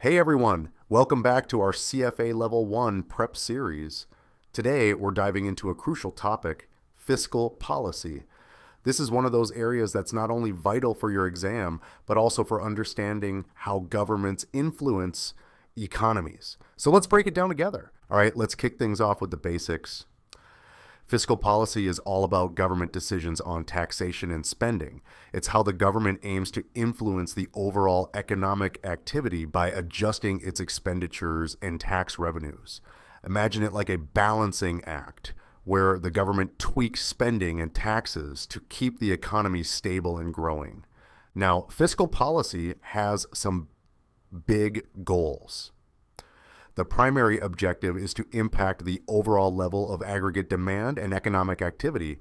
Hey everyone, welcome back to our CFA Level 1 prep series. Today we're diving into a crucial topic, fiscal policy. This is one of those areas that's not only vital for your exam, but also for understanding how governments influence economies. So let's break it down together. All right, let's kick things off with the basics. Fiscal policy is all about government decisions on taxation and spending. It's how the government aims to influence the overall economic activity by adjusting its expenditures and tax revenues. Imagine it like a balancing act where the government tweaks spending and taxes to keep the economy stable and growing. Now, fiscal policy has some big goals. The primary objective is to impact the overall level of aggregate demand and economic activity.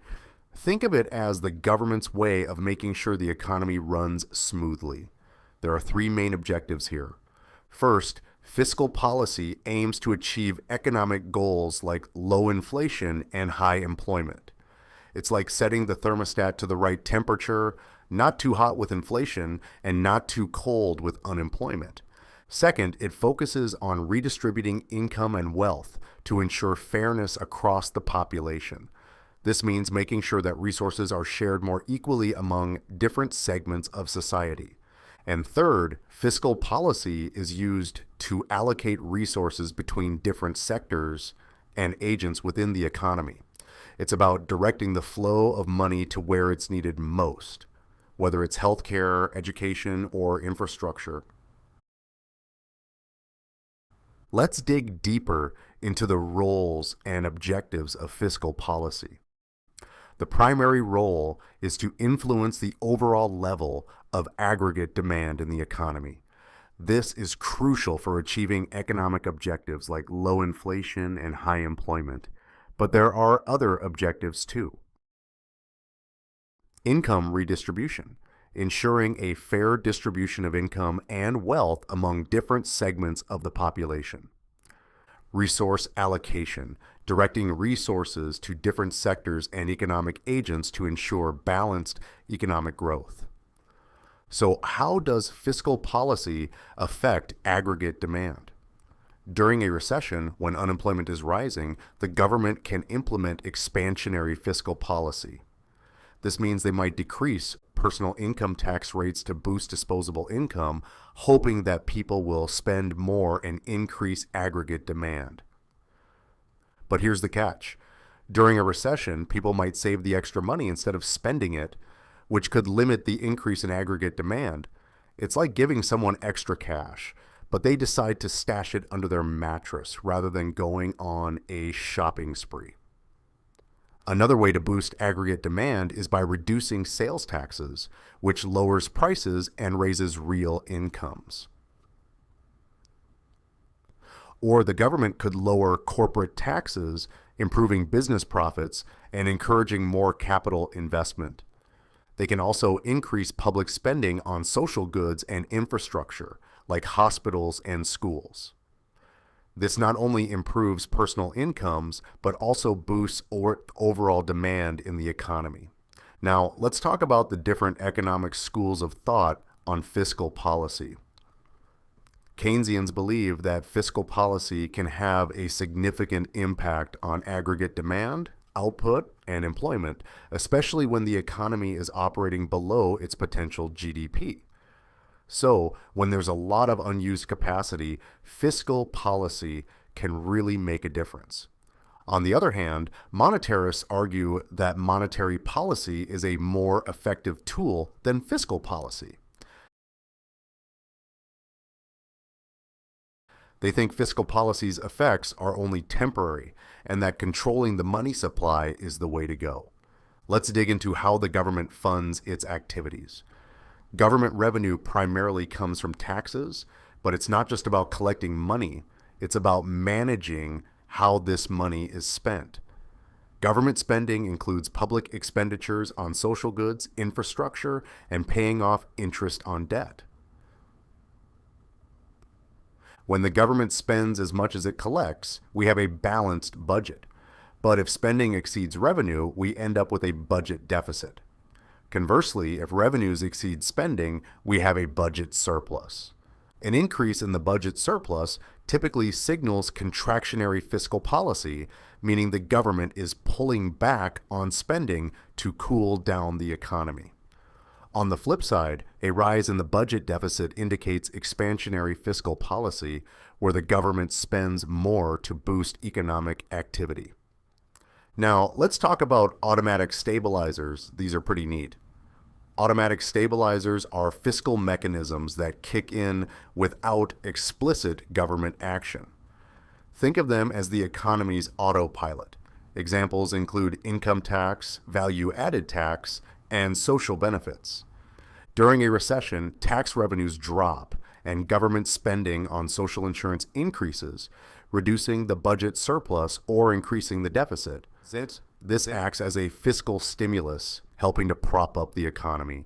Think of it as the government's way of making sure the economy runs smoothly. There are three main objectives here. First, fiscal policy aims to achieve economic goals like low inflation and high employment. It's like setting the thermostat to the right temperature, not too hot with inflation and not too cold with unemployment. Second, it focuses on redistributing income and wealth to ensure fairness across the population. This means making sure that resources are shared more equally among different segments of society. And third, fiscal policy is used to allocate resources between different sectors and agents within the economy. It's about directing the flow of money to where it's needed most, whether it's healthcare, education, or infrastructure. Let's dig deeper into the roles and objectives of fiscal policy. The primary role is to influence the overall level of aggregate demand in the economy. This is crucial for achieving economic objectives like low inflation and high employment, but there are other objectives too. Income redistribution, ensuring a fair distribution of income and wealth among different segments of the population. Resource allocation, directing resources to different sectors and economic agents to ensure balanced economic growth. So, how does fiscal policy affect aggregate demand? During a recession, when unemployment is rising, the government can implement expansionary fiscal policy. This means they might decrease personal income tax rates to boost disposable income, hoping that people will spend more and increase aggregate demand. But here's the catch. During a recession, people might save the extra money instead of spending it, which could limit the increase in aggregate demand. It's like giving someone extra cash, but they decide to stash it under their mattress rather than going on a shopping spree. Another way to boost aggregate demand is by reducing sales taxes, which lowers prices and raises real incomes. Or the government could lower corporate taxes, improving business profits and encouraging more capital investment. They can also increase public spending on social goods and infrastructure, like hospitals and schools. This not only improves personal incomes, but also boosts overall demand in the economy. Now, let's talk about the different economic schools of thought on fiscal policy. Keynesians believe that fiscal policy can have a significant impact on aggregate demand, output, and employment, especially when the economy is operating below its potential GDP. So, when there's a lot of unused capacity, fiscal policy can really make a difference. On the other hand, monetarists argue that monetary policy is a more effective tool than fiscal policy. They think fiscal policy's effects are only temporary and that controlling the money supply is the way to go. Let's dig into how the government funds its activities. Government revenue primarily comes from taxes, but it's not just about collecting money, it's about managing how this money is spent. Government spending includes public expenditures on social goods, infrastructure, and paying off interest on debt. When the government spends as much as it collects, we have a balanced budget. But if spending exceeds revenue, we end up with a budget deficit. Conversely, if revenues exceed spending, we have a budget surplus. An increase in the budget surplus typically signals contractionary fiscal policy, meaning the government is pulling back on spending to cool down the economy. On the flip side, a rise in the budget deficit indicates expansionary fiscal policy, where the government spends more to boost economic activity. Now, let's talk about automatic stabilizers. These are pretty neat. Automatic stabilizers are fiscal mechanisms that kick in without explicit government action. Think of them as the economy's autopilot. Examples include income tax, value-added tax, and social benefits. During a recession, tax revenues drop and government spending on social insurance increases, reducing the budget surplus or increasing the deficit. This acts as a fiscal stimulus, helping to prop up the economy.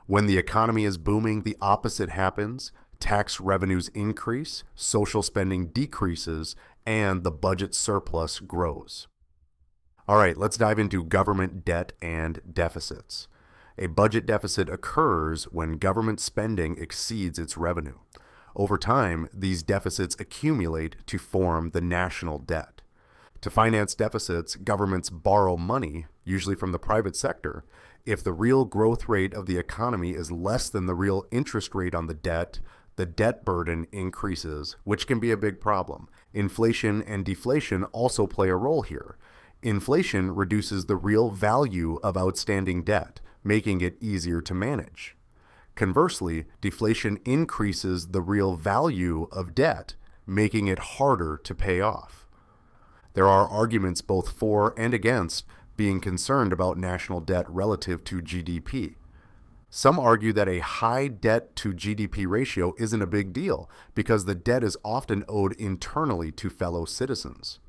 When the economy is booming, the opposite happens. Tax revenues increase, social spending decreases, and the budget surplus grows. All right, let's dive into government debt and deficits. A budget deficit occurs when government spending exceeds its revenue. Over time, these deficits accumulate to form the national debt. To finance deficits, governments borrow money, usually from the private sector. If the real growth rate of the economy is less than the real interest rate on the debt burden increases, which can be a big problem. Inflation and deflation also play a role here. Inflation reduces the real value of outstanding debt, making it easier to manage. Conversely, deflation increases the real value of debt, making it harder to pay off. There are arguments both for and against being concerned about national debt relative to GDP. Some argue that a high debt to GDP ratio isn't a big deal because the debt is often owed internally to fellow citizens.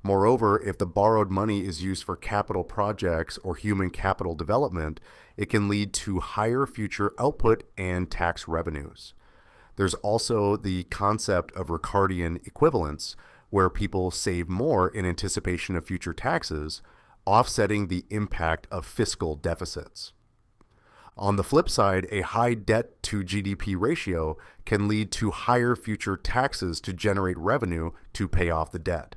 Moreover, if the borrowed money is used for capital projects or human capital development, it can lead to higher future output and tax revenues. There's also the concept of Ricardian equivalence, where people save more in anticipation of future taxes, offsetting the impact of fiscal deficits. On the flip side, a high debt to GDP ratio can lead to higher future taxes to generate revenue to pay off the debt.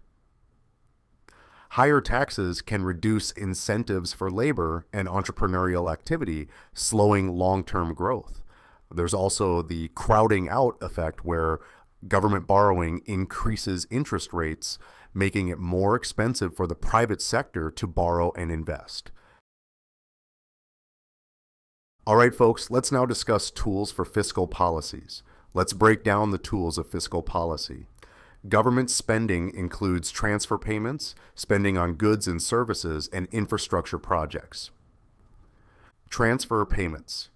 Higher taxes can reduce incentives for labor and entrepreneurial activity, slowing long-term growth. There's also the crowding out effect, where government borrowing increases interest rates, making it more expensive for the private sector to borrow and invest. All right, folks, let's now discuss tools for fiscal policies. Let's break down the tools of fiscal policy. Government spending includes transfer payments, spending on goods and services, and infrastructure projects. Transfer payments.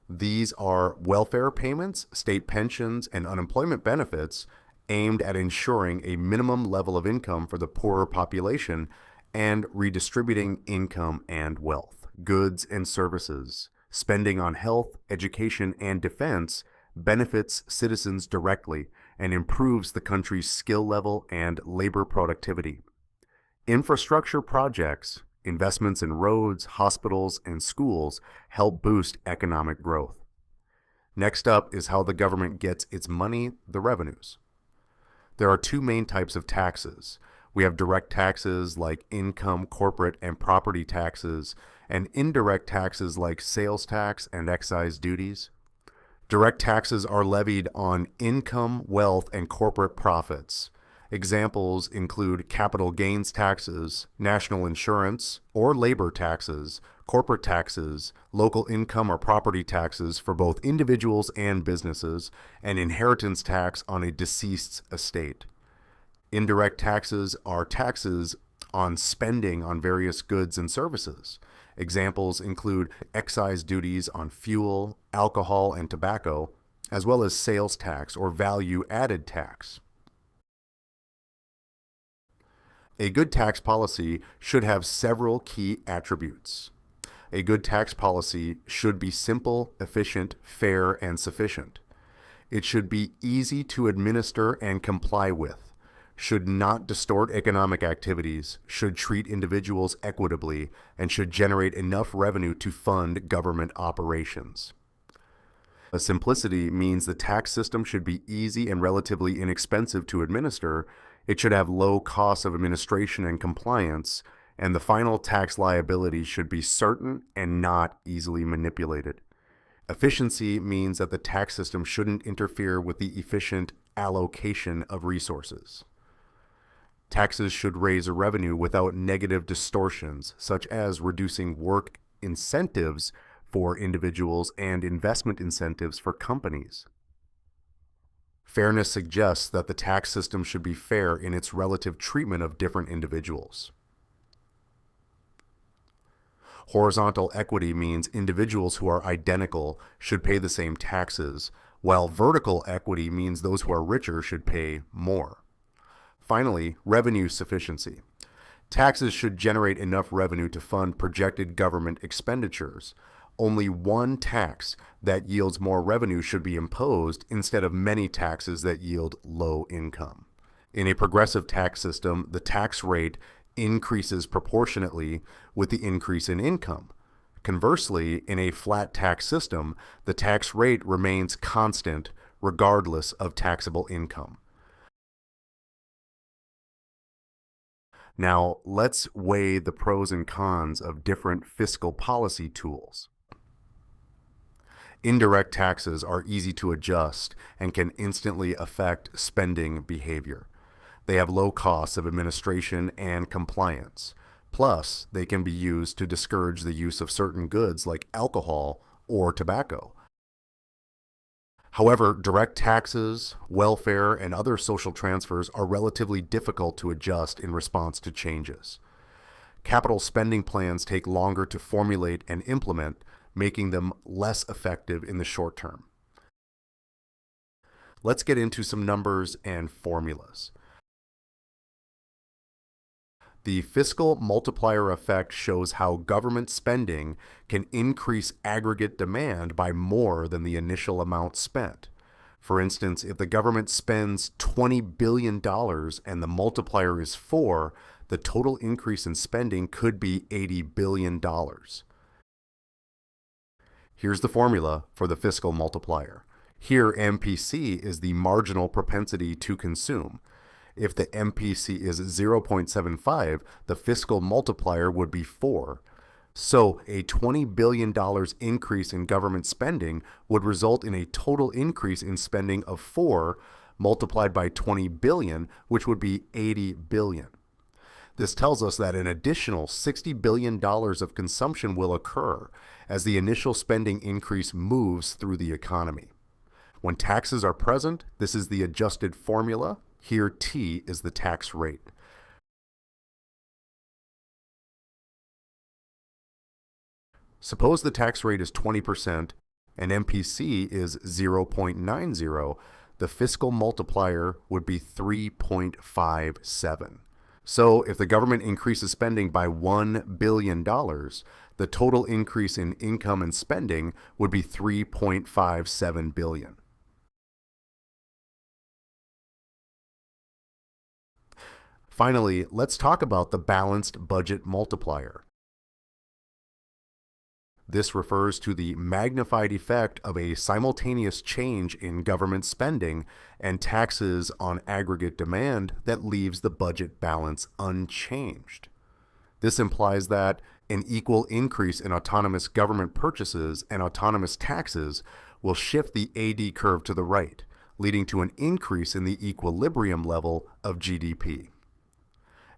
These are welfare payments, state pensions, and unemployment benefits aimed at ensuring a minimum level of income for the poorer population and redistributing income and wealth. Goods and services. Spending on health, education, and defense benefits citizens directly and improves the country's skill level and labor productivity. Infrastructure projects, investments in roads, hospitals, and schools help boost economic growth. Next up is how the government gets its money, the revenues. There are two main types of taxes. We have direct taxes like income, corporate, and property taxes, and indirect taxes like sales tax and excise duties. Direct taxes are levied on income, wealth, and corporate profits. Examples include capital gains taxes, national insurance or labor taxes, corporate taxes, local income or property taxes for both individuals and businesses, and inheritance tax on a deceased's estate. Indirect taxes are taxes on spending on various goods and services. Examples include excise duties on fuel, alcohol, and tobacco, as well as sales tax or value-added tax. A good tax policy should have several key attributes. A good tax policy should be simple, efficient, fair, and sufficient. It should be easy to administer and comply with, should not distort economic activities, should treat individuals equitably, and should generate enough revenue to fund government operations. Simplicity means the tax system should be easy and relatively inexpensive to administer. It should have low costs of administration and compliance, and the final tax liability should be certain and not easily manipulated. Efficiency means that the tax system shouldn't interfere with the efficient allocation of resources. Taxes should raise revenue without negative distortions, such as reducing work incentives for individuals and investment incentives for companies. Fairness suggests that the tax system should be fair in its relative treatment of different individuals. Horizontal equity means individuals who are identical should pay the same taxes, while vertical equity means those who are richer should pay more. Finally, revenue sufficiency. Taxes should generate enough revenue to fund projected government expenditures. Only one tax that yields more revenue should be imposed instead of many taxes that yield low income. In a progressive tax system, the tax rate increases proportionately with the increase in income. Conversely, in a flat tax system, the tax rate remains constant regardless of taxable income. Now, let's weigh the pros and cons of different fiscal policy tools. Indirect taxes are easy to adjust and can instantly affect spending behavior. They have low costs of administration and compliance. Plus, they can be used to discourage the use of certain goods like alcohol or tobacco. However, direct taxes, welfare, and other social transfers are relatively difficult to adjust in response to changes. Capital spending plans take longer to formulate and implement, making them less effective in the short term. Let's get into some numbers and formulas. The fiscal multiplier effect shows how government spending can increase aggregate demand by more than the initial amount spent. For instance, if the government spends $20 billion and the multiplier is 4, the total increase in spending could be $80 billion. Here's the formula for the fiscal multiplier. Here, MPC is the marginal propensity to consume. If the MPC is 0.75, the fiscal multiplier would be 4. So a $20 billion increase in government spending would result in a total increase in spending of 4 multiplied by 20 billion, which would be 80 billion. This tells us that an additional $60 billion of consumption will occur as the initial spending increase moves through the economy. When taxes are present, this is the adjusted formula. Here, T is the tax rate. Suppose the tax rate is 20% and MPC is 0.90, the fiscal multiplier would be 3.57. So if the government increases spending by $1 billion, the total increase in income and spending would be 3.57 billion. Finally, let's talk about the balanced budget multiplier. This refers to the magnified effect of a simultaneous change in government spending and taxes on aggregate demand that leaves the budget balance unchanged. This implies that an equal increase in autonomous government purchases and autonomous taxes will shift the AD curve to the right, leading to an increase in the equilibrium level of GDP.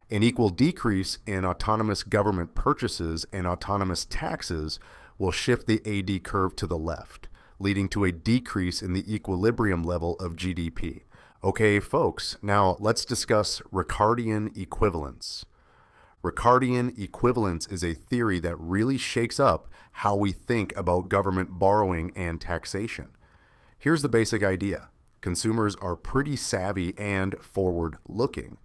An equal decrease in autonomous government purchases and autonomous taxes will shift the AD curve to the left, leading to a decrease in the equilibrium level of GDP. Okay, folks, now let's discuss Ricardian equivalence. Ricardian equivalence is a theory that really shakes up how we think about government borrowing and taxation. Here's the basic idea. Consumers are pretty savvy and forward-looking.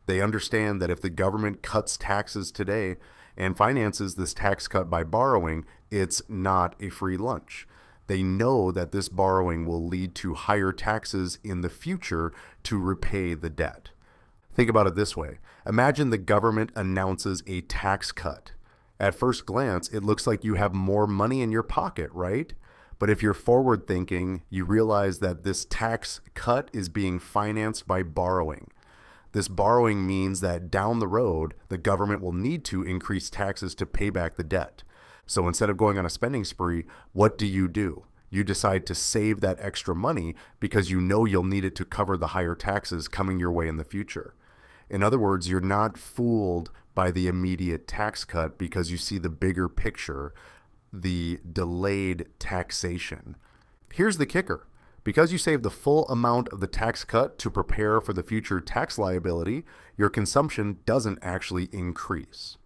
They understand that if the government cuts taxes today and finances this tax cut by borrowing, it's not a free lunch. They know that this borrowing will lead to higher taxes in the future to repay the debt. Think about it this way. Imagine the government announces a tax cut. At first glance, it looks like you have more money in your pocket, right? But if you're forward thinking, you realize that this tax cut is being financed by borrowing. This borrowing means that down the road, the government will need to increase taxes to pay back the debt. So instead of going on a spending spree, what do? You decide to save that extra money because you know you'll need it to cover the higher taxes coming your way in the future. In other words, you're not fooled by the immediate tax cut because you see the bigger picture, the delayed taxation. Here's the kicker. Because you save the full amount of the tax cut to prepare for the future tax liability, your consumption doesn't actually increase.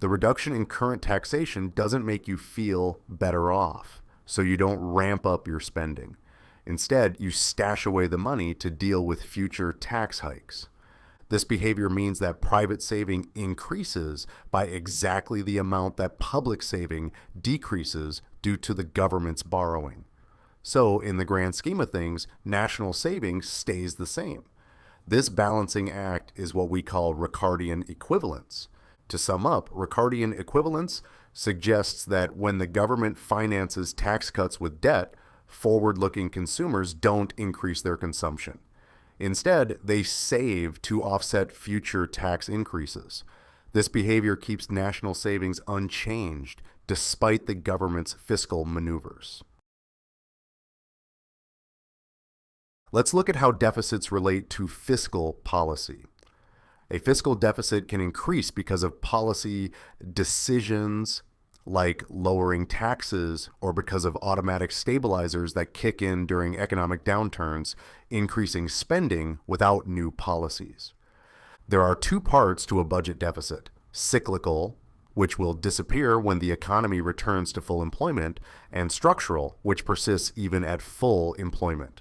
The reduction in current taxation doesn't make you feel better off, so you don't ramp up your spending. Instead, you stash away the money to deal with future tax hikes. This behavior means that private saving increases by exactly the amount that public saving decreases due to the government's borrowing. So, in the grand scheme of things, national savings stays the same. This balancing act is what we call Ricardian equivalence. To sum up, Ricardian equivalence suggests that when the government finances tax cuts with debt, forward-looking consumers don't increase their consumption. Instead, they save to offset future tax increases. This behavior keeps national savings unchanged despite the government's fiscal maneuvers. Let's look at how deficits relate to fiscal policy. A fiscal deficit can increase because of policy decisions like lowering taxes or because of automatic stabilizers that kick in during economic downturns, increasing spending without new policies. There are two parts to a budget deficit: cyclical, which will disappear when the economy returns to full employment, and structural, which persists even at full employment.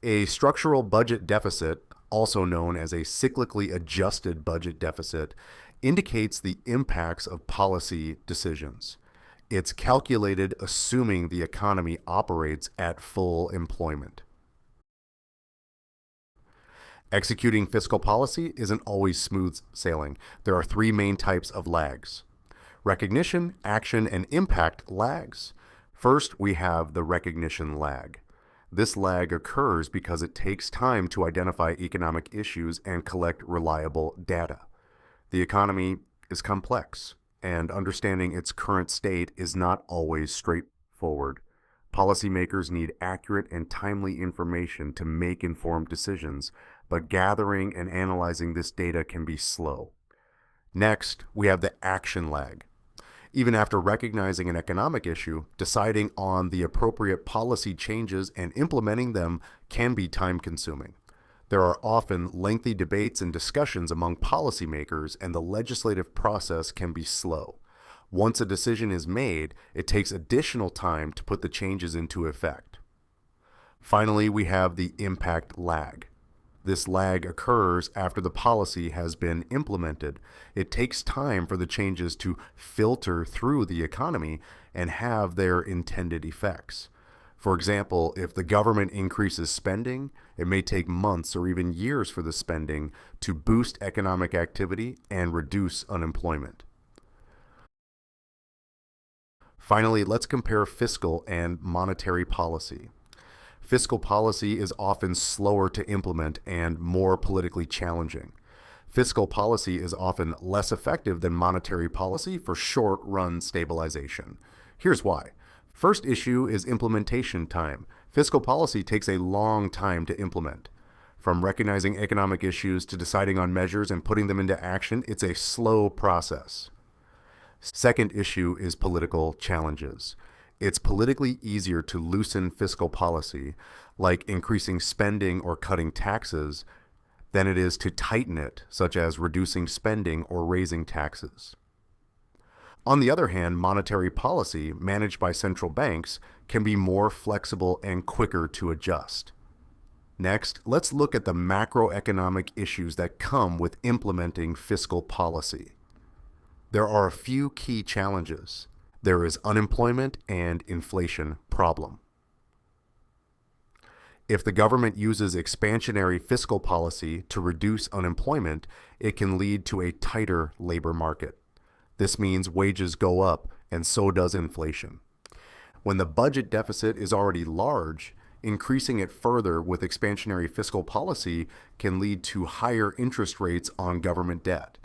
A structural budget deficit, also known as a cyclically adjusted budget deficit, indicates the impacts of policy decisions. It's calculated assuming the economy operates at full employment. Executing fiscal policy isn't always smooth sailing. There are three main types of lags: recognition, action, and impact lags. First, we have the recognition lag. This lag occurs because it takes time to identify economic issues and collect reliable data. The economy is complex, and understanding its current state is not always straightforward. Policymakers need accurate and timely information to make informed decisions, but gathering and analyzing this data can be slow. Next, we have the action lag. Even after recognizing an economic issue, deciding on the appropriate policy changes and implementing them can be time-consuming. There are often lengthy debates and discussions among policymakers, and the legislative process can be slow. Once a decision is made, it takes additional time to put the changes into effect. Finally, we have the impact lag. This lag occurs after the policy has been implemented. It takes time for the changes to filter through the economy and have their intended effects. For example, if the government increases spending, it may take months or even years for the spending to boost economic activity and reduce unemployment. Finally, let's compare fiscal and monetary policy. Fiscal policy is often slower to implement and more politically challenging. Fiscal policy is often less effective than monetary policy for short-run stabilization. Here's why. First issue is implementation time. Fiscal policy takes a long time to implement. From recognizing economic issues to deciding on measures and putting them into action, it's a slow process. Second issue is political challenges. It's politically easier to loosen fiscal policy, like increasing spending or cutting taxes, than it is to tighten it, such as reducing spending or raising taxes. On the other hand, monetary policy, managed by central banks, can be more flexible and quicker to adjust. Next, let's look at the macroeconomic issues that come with implementing fiscal policy. There are a few key challenges. There is unemployment and inflation problem. If the government uses expansionary fiscal policy to reduce unemployment, it can lead to a tighter labor market. This means wages go up, and so does inflation. When the budget deficit is already large, increasing it further with expansionary fiscal policy can lead to higher interest rates on government debt.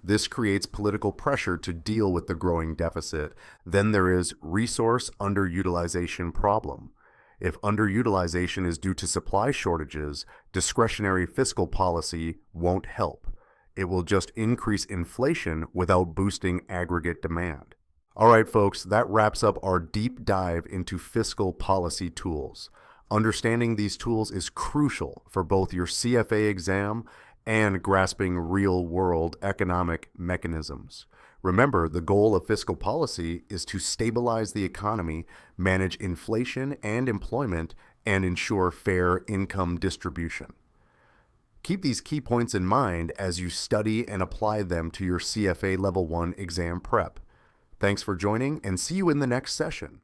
This creates political pressure to deal with the growing deficit. Then there is resource underutilization problem. If underutilization is due to supply shortages, discretionary fiscal policy won't help. It will just increase inflation without boosting aggregate demand. All right, folks, that wraps up our deep dive into fiscal policy tools. Understanding these tools is crucial for both your CFA exam and grasping real-world economic mechanisms. Remember, the goal of fiscal policy is to stabilize the economy, manage inflation and employment, and ensure fair income distribution. Keep these key points in mind as you study and apply them to your CFA Level 1 exam prep. Thanks for joining, and see you in the next session.